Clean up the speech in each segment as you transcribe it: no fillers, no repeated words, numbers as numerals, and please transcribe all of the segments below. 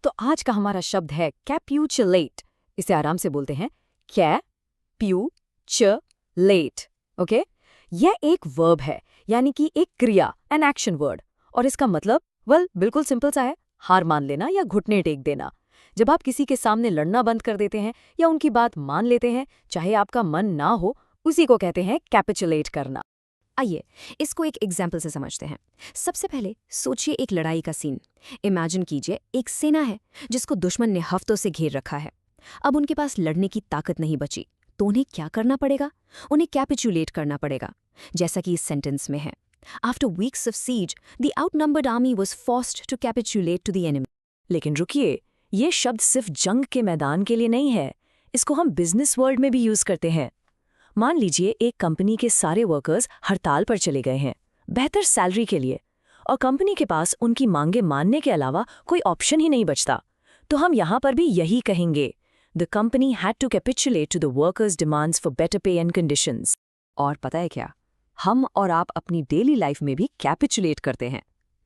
तो आज का हमारा शब्द है कैप्यूचुलेट। इसे आराम से बोलते हैं कैप्यूचुलेट। ओके, यह एक वर्ब है, यानी कि एक क्रिया, एन एक्शन वर्ड। और इसका मतलब बिल्कुल सिंपल सा है, हार मान लेना या घुटने टेक देना। जब आप किसी के सामने लड़ना बंद कर देते हैं या उनकी बात मान लेते हैं, चाहे आपका मन ना हो, उसी को कहते हैं कैपिचुलेट करना। आइए इसको एक एग्जाम्पल से समझते हैं। सबसे पहले सोचिए एक लड़ाई का सीन। इमेजिन कीजिए एक सेना है जिसको दुश्मन ने हफ्तों से घेर रखा है। अब उनके पास लड़ने की ताकत नहीं बची, तो उन्हें क्या करना पड़ेगा? उन्हें कैपिचुलेट करना पड़ेगा, जैसा कि इस सेंटेंस में है। After weeks of siege, the outnumbered army was forced to capitulate to the enemy. लेकिन रुकिए, ये शब्द सिर्फ जंग के मैदान के लिए नहीं है, इसको हम बिजनेस वर्ल्ड में भी यूज करते हैं। मान लीजिए एक कंपनी के सारे वर्कर्स हड़ताल पर चले गए हैं, बेहतर सैलरी के लिए, और कंपनी के पास उनकी मांगे मानने के अलावा कोई ऑप्शन ही नहीं बचता। तो हम यहाँ पर भी यही कहेंगे, the company had to capitulate to the workers demands for better pay and conditions. और पता है क्या, हम और आप अपनी डेली लाइफ में भी कैपिचुलेट करते हैं।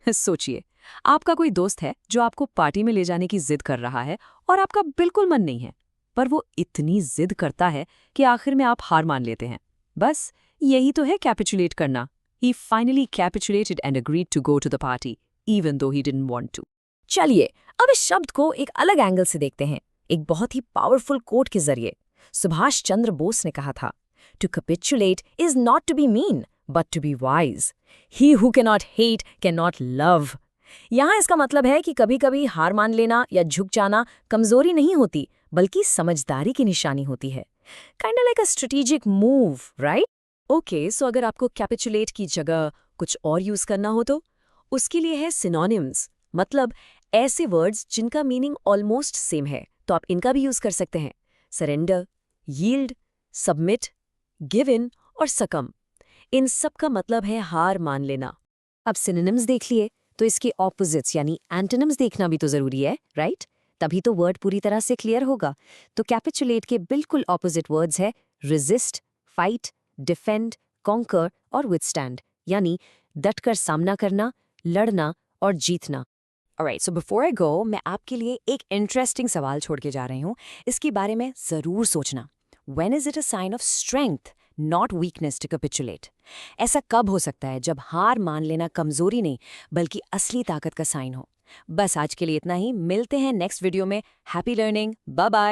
सोचिए, आपका कोई दोस्त है जो आपको पार्टी में ले जाने की जिद कर रहा है और आपका बिल्कुल मन नहीं है, पर वो इतनी जिद करता है कि आखिर में आप हार मान लेते हैं। बस यही तो है कैपिचुलेट करना। He finally capitulated and agreed to go to the party, even though he didn't want to. चलिए अब इस शब्द को एक अलग एंगल से देखते हैं, एक बहुत ही पावरफुल कोट के जरिए। सुभाष चंद्र बोस ने कहा था, to capitulate is not to be mean but to be wise. He who can not hate can not love. यहाँ इसका मतलब है कि कभी कभी हार मान लेना या झुक जाना कमजोरी नहीं होती, बल्कि समझदारी की निशानी होती है। Kind like a strategic move, right? Okay, so अगर आपको कैपिचुलेट की जगह कुछ और यूज करना हो तो उसके लिए है सिनोनिम्स, मतलब ऐसे वर्ड्स जिनका मीनिंग ऑलमोस्ट सेम है, तो आप इनका भी यूज कर सकते हैं। Surrender, yield, submit, give in और सकम। इन सब का मतलब है हार मान लेना। अब सिनोनिम्स देख लिए, तो इसके ऑपोजिट्स यानी एंटोनिम्स देखना भी तो जरूरी है, राइट? तभी तो वर्ड पूरी तरह से क्लियर होगा। तो कैपिचुलेट के बिल्कुल ऑपोजिट वर्ड्स है रेजिस्ट, फाइट, डिफेंड, कॉन्कर और विथस्टैंड, यानी डटकर सामना करना, लड़ना और जीतना। ऑलराइट, सो बिफोर आई गो, मैं आपके लिए एक इंटरेस्टिंग सवाल छोड़ के जा रही हूँ। इसके बारे में जरूर सोचना। When is it a sign of strength, not weakness, to capitulate? ऐसा कब हो सकता है जब हार मान लेना कमजोरी नहीं बल्कि असली ताकत का साइन हो? बस आज के लिए इतना ही। मिलते हैं नेक्स्ट वीडियो में। Happy learning, bye bye.